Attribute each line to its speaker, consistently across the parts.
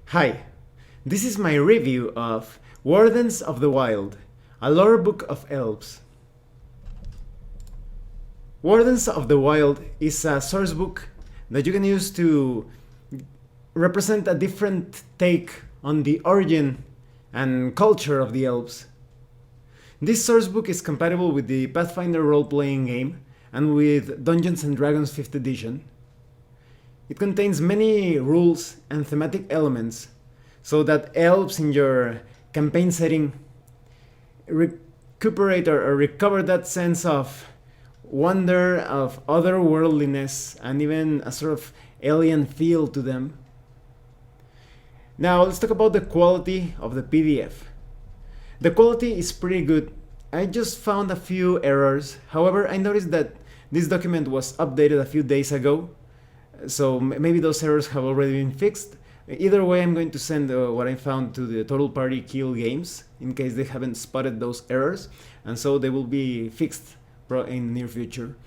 Speaker 1: Hi, this is my review of Wardens of the Wild, a Lorebook of Elves. Wardens of the Wild is a source book that you can use to represent a different take on the origin and culture of the elves. This source book is compatible with the Pathfinder role playing game and with Dungeons and Dragons 5th edition. It contains many rules and thematic elements so that elves in your campaign setting recuperate or recover that sense of wonder, of otherworldliness, and even a sort of alien feel to them. Now, let's talk about the quality of the PDF. The quality is pretty good. I just found a few errors. However, I noticed that this document was updated a few days ago, so maybe those errors have already been fixed. Either way, I'm going to send what I found to the Total Party Kill Games in case they haven't spotted those errors, and so they will be fixed in the near future.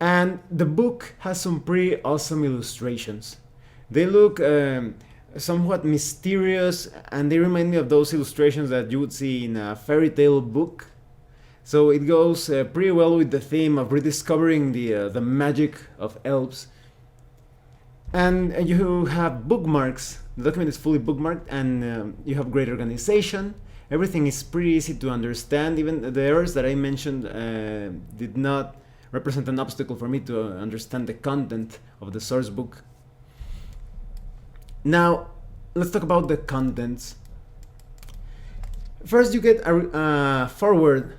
Speaker 1: And the book has some pretty awesome illustrations. They look somewhat mysterious, and they remind me of those illustrations that you would see in a fairy tale book. So it goes pretty well with the theme of rediscovering the magic of elves. And you have bookmarks. The document is fully bookmarked, and you have great organization. Everything is pretty easy to understand. Even the errors that I mentioned did not represent an obstacle for me to understand the content of the source book. Now, let's talk about the contents. First, you get a foreword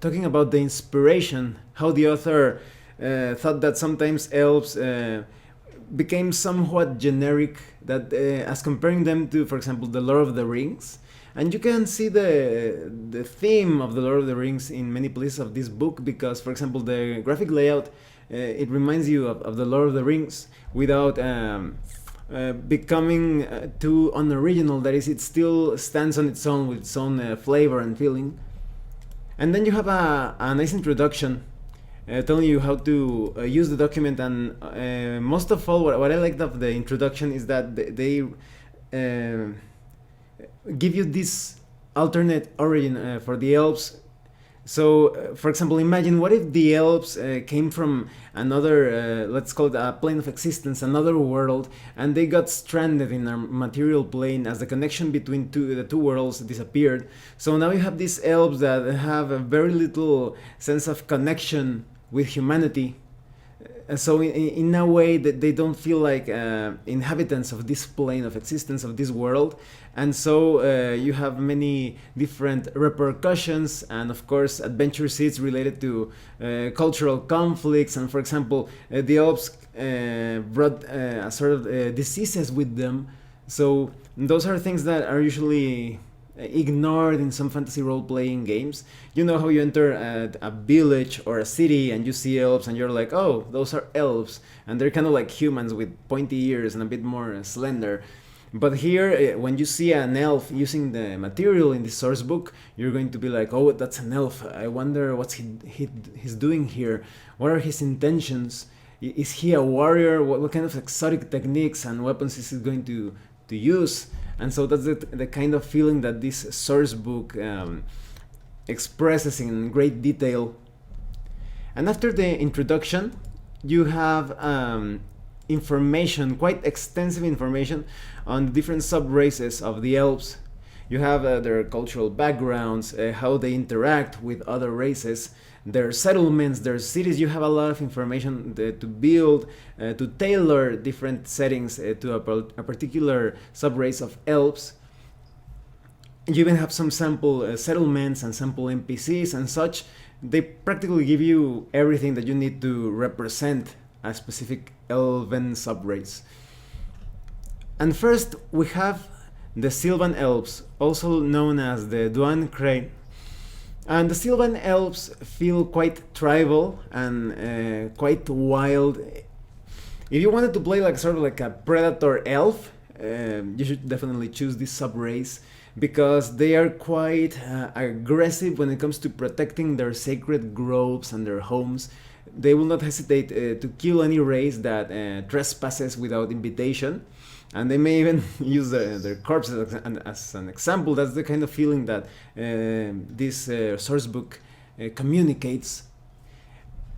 Speaker 1: talking about the inspiration, how the author thought that sometimes elves became somewhat generic, that as comparing them to, for example, the Lord of the Rings. And you can see the theme of the Lord of the Rings in many places of this book because, for example, the graphic layout, it reminds you of the Lord of the Rings without becoming too unoriginal. That is, it still stands on its own with its own flavor and feeling. And then you have a nice introduction telling you how to use the document, and most of all, what I liked of the introduction is that they give you this alternate origin for the elves. So, for example, imagine what if the elves came from another, let's call it a plane of existence, another world, and they got stranded in a material plane as the connection between the two worlds disappeared. So now you have these elves that have a very little sense of connection with humanity. So in a way that they don't feel like inhabitants of this plane of existence, of this world. And so you have many different repercussions and, of course, adventure seeds related to cultural conflicts. And, for example, the elves brought a sort of diseases with them. So those are things that are usually ignored in some fantasy role-playing games. You know how you enter a village or a city and you see elves and you're like, oh, those are elves, and they're kind of like humans with pointy ears and a bit more slender. But here, when you see an elf using the material in the source book, you're going to be like, oh, that's an elf. I wonder what's he's doing here. What are his intentions? Is he a warrior? What kind of exotic techniques and weapons is he going to use? And so that's the kind of feeling that this source book expresses in great detail. And after the introduction, you have information, quite extensive information, on the different sub-races of the elves. You have their cultural backgrounds, how they interact with other races, their settlements, their cities. You have a lot of information to build, to tailor different settings to a particular sub-race of elves. You even have some sample settlements and sample NPCs and such. They practically give you everything that you need to represent a specific elven sub-race. And first, we have the Sylvan Elves, also known as the Duan Crane. And the Sylvan Elves feel quite tribal and quite wild. If you wanted to play like sort of like a predator elf, you should definitely choose this sub-race because they are quite aggressive when it comes to protecting their sacred groves and their homes. they will not hesitate to kill any race that trespasses without invitation, and they may even use their corpses as an example. That's the kind of feeling that this source book communicates.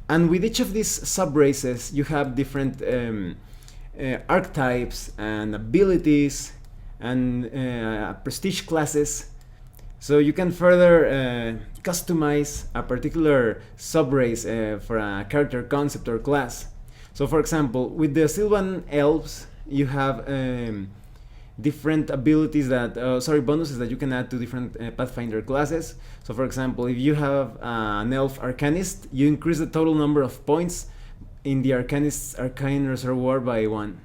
Speaker 1: And with each of these sub races, you have different archetypes and abilities and prestige classes. So you can further customize a particular subrace for a character concept or class. So for example, with the Sylvan Elves, you have different abilities that, bonuses that you can add to different Pathfinder classes. So for example, if you have an Elf Arcanist, you increase the total number of points in the Arcanist's Arcane Reservoir by 1.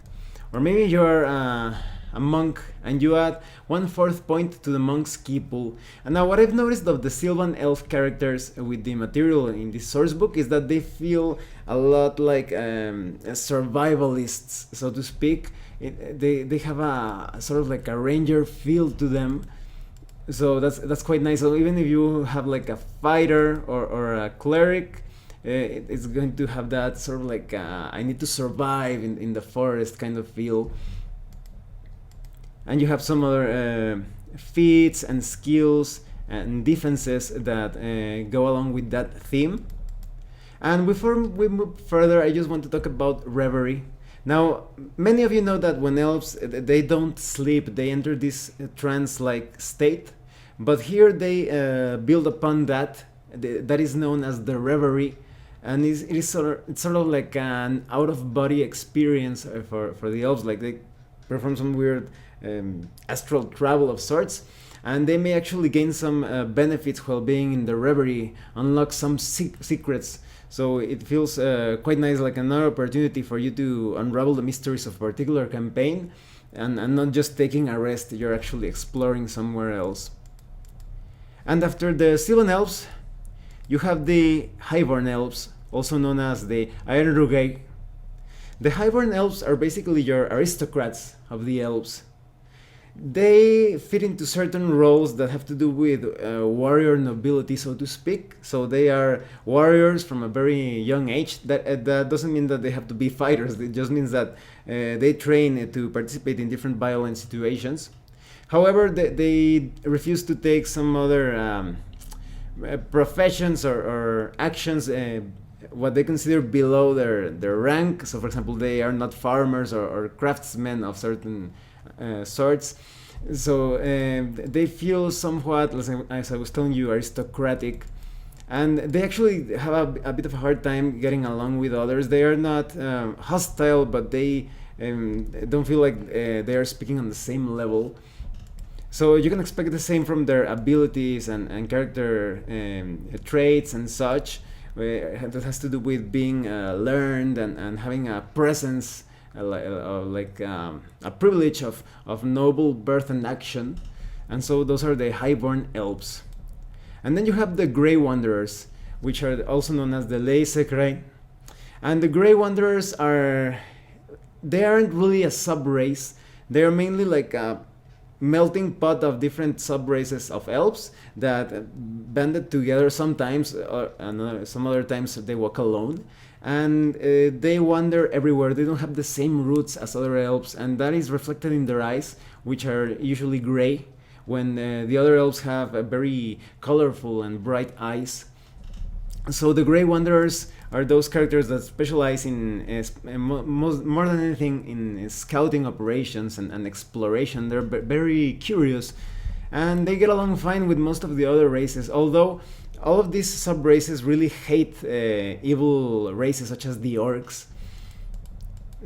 Speaker 1: Or maybe you're a monk and you add 1/4 point to the monk's key pool. And now what I've noticed of the Sylvan Elf characters with the material in this source book is that they feel a lot like survivalists, so to speak. They have a sort of like a ranger feel to them. So that's quite nice. So even if you have like a fighter or a cleric, it's going to have that sort of like I need to survive in the forest kind of feel. And you have some other feats and skills and defenses that go along with that theme. And before we move further, I just want to talk about reverie. Now, many of you know that when elves, they don't sleep, they enter this trance-like state. But here they build upon that. That is known as the reverie. And it's sort of like an out-of-body experience for the elves. Like they perform some weird astral travel of sorts, and they may actually gain some benefits while being in the reverie, unlock some secrets. So it feels quite nice, like another opportunity for you to unravel the mysteries of a particular campaign, and not just taking a rest, you're actually exploring somewhere else. And after the Sylvan Elves, you have the Highborn Elves, also known as the Aenrugei. The Highborn Elves are basically your aristocrats of the elves. They fit into certain roles that have to do with warrior nobility, so to speak. So they are warriors from a very young age. That doesn't mean that they have to be fighters. It just means that they train to participate in different violent situations. However, they refuse to take some other professions or actions what they consider below their rank. So for example, they are not farmers or craftsmen of certain sorts. So they feel somewhat, as I was telling you, aristocratic, and they actually have a bit of a hard time getting along with others. They are not hostile, but they don't feel like they are speaking on the same level. So you can expect the same from their abilities and character traits and such. That has to do with being learned and having a presence, a privilege of noble birth and action. And so those are the Highborn Elves. And then you have the Grey Wanderers, which are also known as the Ley Secret. And the Grey Wanderers they aren't really a sub-race. They're mainly like a melting pot of different sub-races of elves that banded together sometimes, and some other times they walk alone. And they wander everywhere. They don't have the same roots as other elves, and that is reflected in their eyes, which are usually gray, when the other elves have very colorful and bright eyes. So the Grey Wanderers are those characters that specialize in more than anything in scouting operations and exploration. They're very curious, and they get along fine with most of the other races, although all of these sub-races really hate evil races such as the orcs.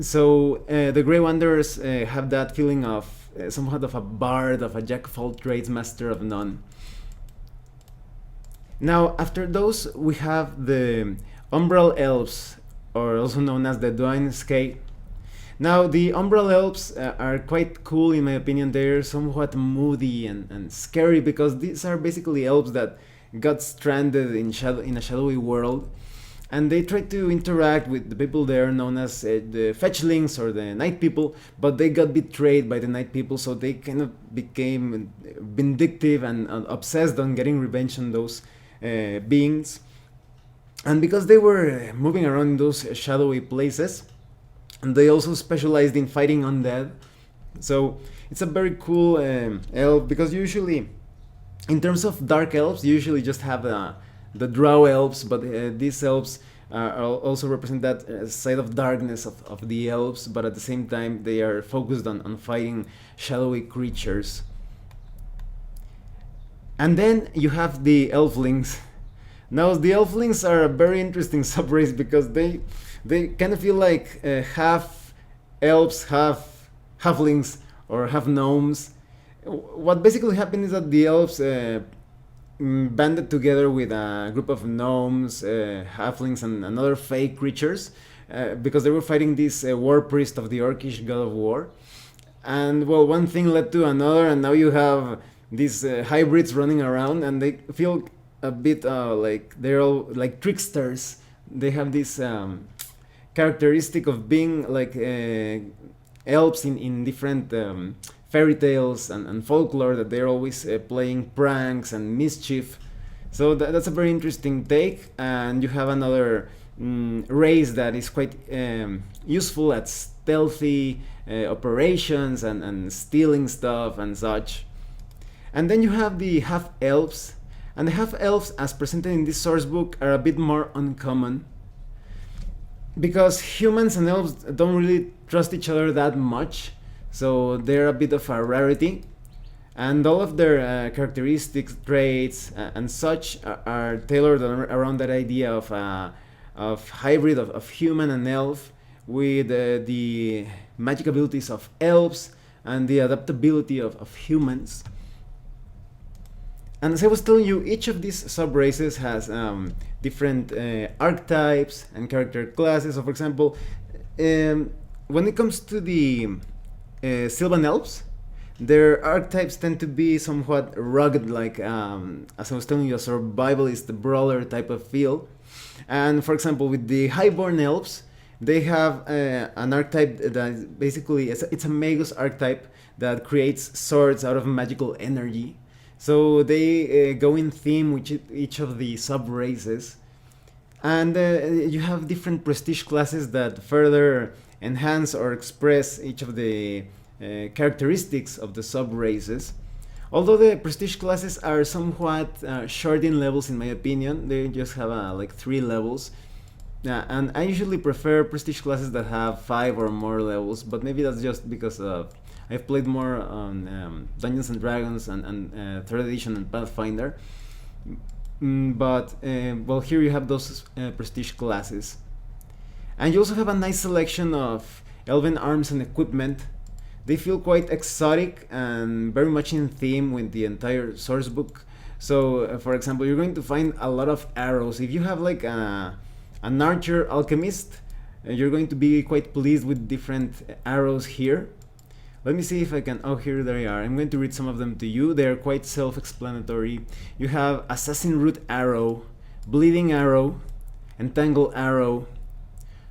Speaker 1: So the Grey Wanderers have that feeling of somewhat of a bard, of a jack of all trades, master of none. Now, after those, we have the Umbral Elves, or also known as the Dwayne Skye. Now, the Umbral Elves are quite cool in my opinion. They're somewhat moody and scary, because these are basically elves that got stranded in a shadowy world, and they try to interact with the people there known as the Fetchlings or the Night People, but they got betrayed by the Night People, so they kind of became vindictive and obsessed on getting revenge on those beings. And because they were moving around in those shadowy places, and they also specialized in fighting undead. So it's a very cool elf, because usually, in terms of dark elves, you usually just have the drow elves, but these elves also represent that side of darkness of the elves, but at the same time they are focused on fighting shadowy creatures. And then you have the elflings. Now the elflings are a very interesting subrace, because they kind of feel like half elves, half halflings, or half gnomes. What basically happened is that the elves banded together with a group of gnomes, halflings, and other fake creatures, because they were fighting this war priest of the Orcish god of war. And well, one thing led to another, and now you have these hybrids running around, and they feel a bit like they're all like tricksters. They have this characteristic of being like elves in different fairy tales and folklore, that they're always playing pranks and mischief. So that's a very interesting take. And you have another race that is quite useful at stealthy operations and stealing stuff and such. And then you have the half elves. And the half elves, as presented in this source book, are a bit more uncommon, because humans and elves don't really trust each other that much, so they're a bit of a rarity. And all of their characteristics, traits, and such are tailored around that idea of hybrid of human and elf, with the magic abilities of elves and the adaptability of humans. And as I was telling you, each of these sub-races has different archetypes and character classes. So for example, when it comes to the Sylvan Elves, their archetypes tend to be somewhat rugged, like, as I was telling you, a survivalist brawler type of feel. And for example, with the Highborn Elves, they have an archetype that is basically, it's a Magus archetype that creates swords out of magical energy. So they go in theme with each of the sub-races. And you have different prestige classes that further enhance or express each of the characteristics of the sub-races. Although the prestige classes are somewhat short in levels, in my opinion, they just have like 3 levels. And I usually prefer prestige classes that have 5 or more levels, but maybe that's just because I've played more on Dungeons and Dragons and 3rd edition and Pathfinder. But well, here you have those prestige classes. And you also have a nice selection of elven arms and equipment. They feel quite exotic and very much in theme with the entire source book. So, for example, you're going to find a lot of arrows. If you have like an archer alchemist, you're going to be quite pleased with different arrows here. Let me see if I can. Oh, here they are. I'm going to read some of them to you. They're quite self-explanatory. You have Assassin Root Arrow, Bleeding Arrow, Entangle Arrow,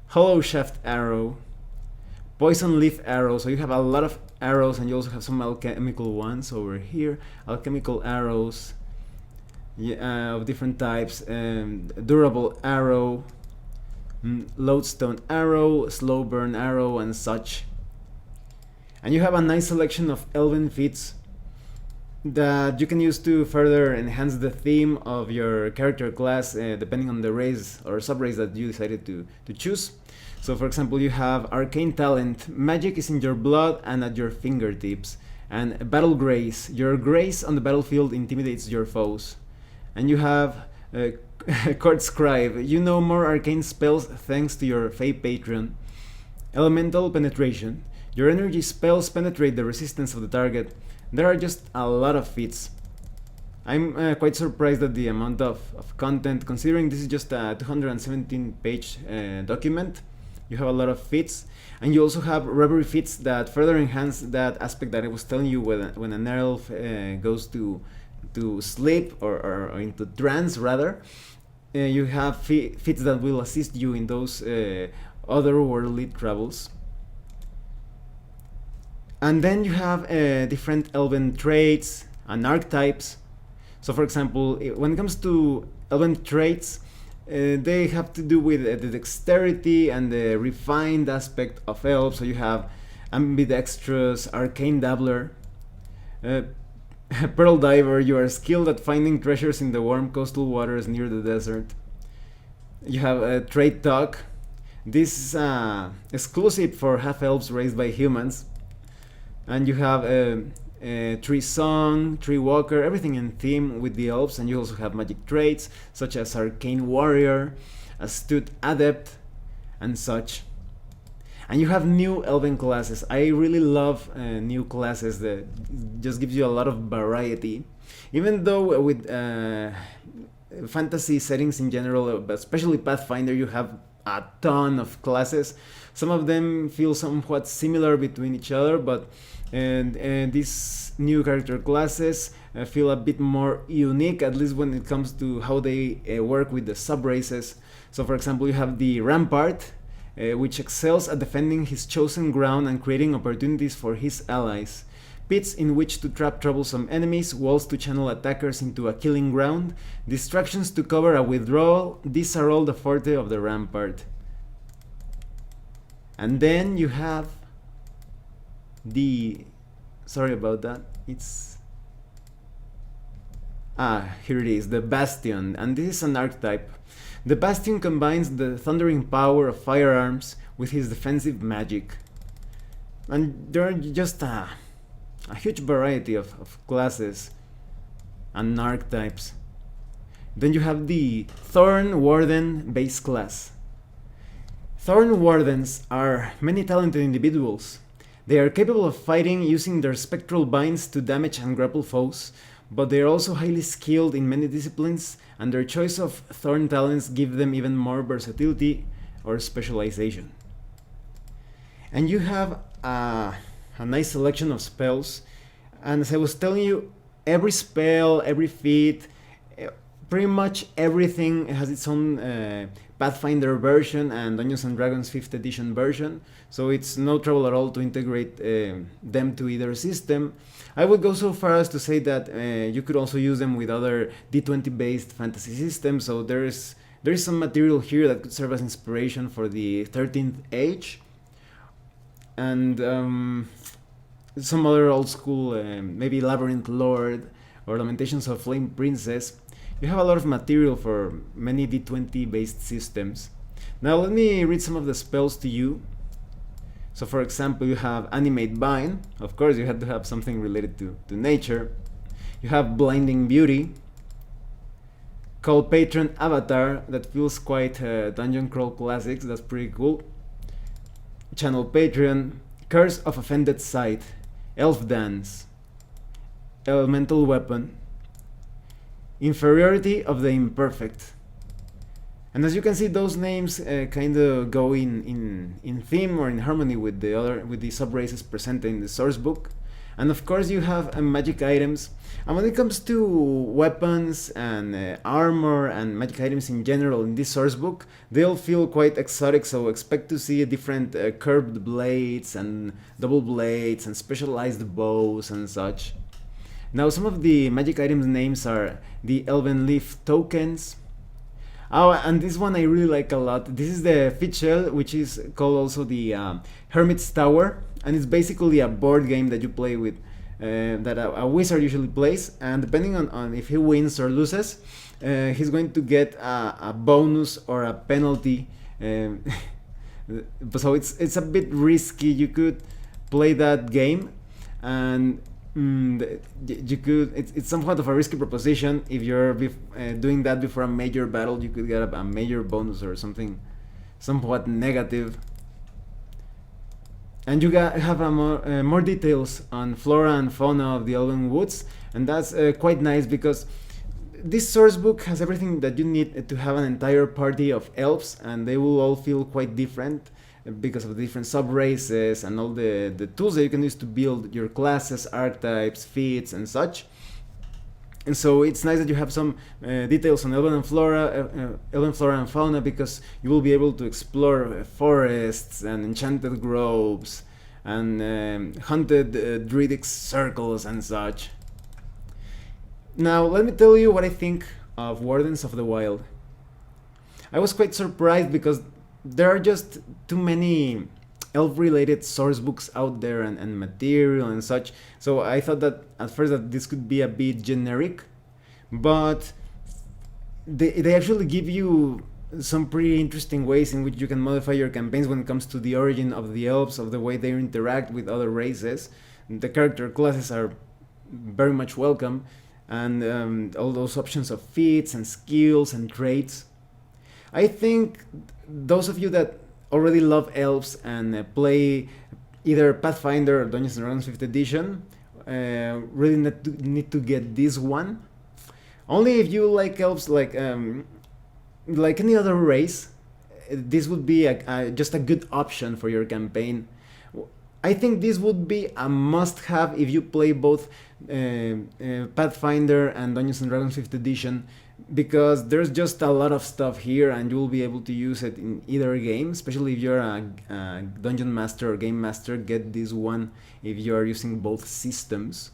Speaker 1: Hollow Shaft Arrow, Poison Leaf Arrow. So you have a lot of arrows, and you also have some alchemical ones over here. Alchemical arrows of different types. Durable Arrow, Lodestone Arrow, Slow Burn Arrow, and such. And you have a nice selection of elven feats that you can use to further enhance the theme of your character class, depending on the race or sub-race that you decided to choose. So for example, you have Arcane Talent, magic is in your blood and at your fingertips. And Battle Grace, your grace on the battlefield intimidates your foes. And you have Court Scribe, you know more arcane spells thanks to your Fey Patron. Elemental Penetration, your energy spells penetrate the resistance of the target. There are just a lot of feats. I'm quite surprised at the amount of content, considering this is just a 217 page document. You have a lot of feats, and you also have reverie feats that further enhance that aspect that I was telling you when an elf goes to sleep or into trance rather. You have feats that will assist you in those otherworldly travels. And then you have different elven traits and archetypes. So for example, when it comes to elven traits, They have to do with the dexterity and the refined aspect of elves. So you have ambidextrous, arcane dabbler, uh, pearl diver. You are skilled at finding treasures in the warm coastal waters near the desert. You have a trade talk. This is exclusive for half elves raised by humans. And you have a tree song, tree walker, everything in theme with the elves. And you also have magic traits such as arcane warrior, astute adept, and such. And you have new elven classes. I really love new classes that just gives you a lot of variety. Even though with fantasy settings in general, but especially Pathfinder, you have a ton of classes. Some of them feel somewhat similar between each other, but and these new character classes feel a bit more unique, at least when it comes to how they work with the sub races. So, for example, you have the Rampart, which excels at defending his chosen ground and creating opportunities for his allies. Pits in which to trap troublesome enemies, walls to channel attackers into a killing ground, distractions to cover a withdrawal. These are all the forte of the Rampart. And then you have the... Sorry about that. It's... here it is, the Bastion, and this is an archetype. The Bastion combines the thundering power of firearms with his defensive magic. And there are just a huge variety of classes and archetypes. Then you have the Thorn Warden base class. Thorn Wardens are many talented individuals. They are capable of fighting using their spectral binds to damage and grapple foes, but they are also highly skilled in many disciplines, and their choice of Thorn talents give them even more versatility or specialization. And you have a nice selection of spells, and as I was telling you, every spell, every feat, pretty much everything has its own Pathfinder version and Dungeons and Dragons 5th edition version, so it's no trouble at all to integrate them to either system. I would go so far as to say that you could also use them with other D20 based fantasy systems, so there is some material here that could serve as inspiration for the 13th Age, and some other old school, maybe Labyrinth Lord or Lamentations of Flame Princess. You have a lot of material for many D20 based systems. Now let me read some of the spells to you. So for example, you have Animate Vine. Of course, you had to have something related to nature. You have Blinding Beauty. Call Patron Avatar, that feels quite Dungeon Crawl Classics, that's pretty cool. Channel Patreon. Curse of Offended Sight. Elf Dance. Elemental Weapon. Inferiority of the Imperfect. And as you can see, those names kind of go in theme or in harmony with the sub races presented in the source book. And of course, you have magic items. And when it comes to weapons and armor and magic items in general in this source book, they'll feel quite exotic. So expect to see different curved blades and double blades and specialized bows and such. Now, some of the magic items names are the Elven Leaf tokens. Oh, and this one I really like a lot. This is the Fitchel, which is called also the Hermit's Tower, and it's basically a board game that you play with, that a wizard usually plays, and depending on if he wins or loses, he's going to get a bonus or a penalty. So it's a bit risky. You could play that game, and you could. It's somewhat of a risky proposition. If you're doing that before a major battle, you could get a major bonus or something somewhat negative. And you have more details on flora and fauna of the Elven Woods, and that's quite nice because this source book has everything that you need to have an entire party of elves, and they will all feel quite different because of the different sub-races and all the tools that you can use to build your classes, archetypes, feats, and such. And so it's nice that you have some details on Elven flora and fauna, because you will be able to explore forests and enchanted groves and haunted druidic circles and such. Now let me tell you what I think of Wardens of the Wild. I was quite surprised because there are just too many elf related source books out there and material and such. So I thought that at first that this could be a bit generic, but they actually give you some pretty interesting ways in which you can modify your campaigns when it comes to the origin of the elves, of the way they interact with other races. The character classes are very much welcome, and all those options of feats and skills and traits. I think those of you that already love elves and play either Pathfinder or Dungeons and Dragons 5th edition really need to get this one. Only if you like elves like any other race, this would be just a good option for your campaign. I think this would be a must-have if you play both Pathfinder and Dungeons and Dragons 5th edition, because there's just a lot of stuff here and you'll be able to use it in either game. Especially if you're a dungeon master or game master, get this one if you are using both systems.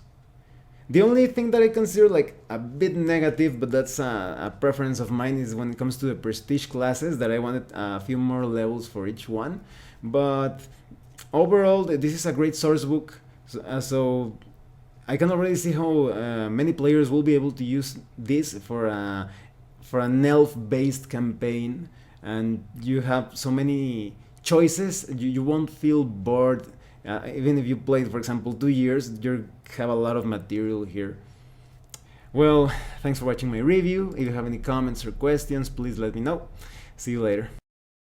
Speaker 1: The only thing that I consider like a bit negative, but that's a preference of mine, is when it comes to the prestige classes, that I wanted a few more levels for each one. But overall, this is a great source book, so I can already see how many players will be able to use this for an elf-based campaign, and you have so many choices. You won't feel bored. Even if you played, for example, 2 years, you have a lot of material here. Well, thanks for watching my review. If you have any comments or questions, please let me know. See you later.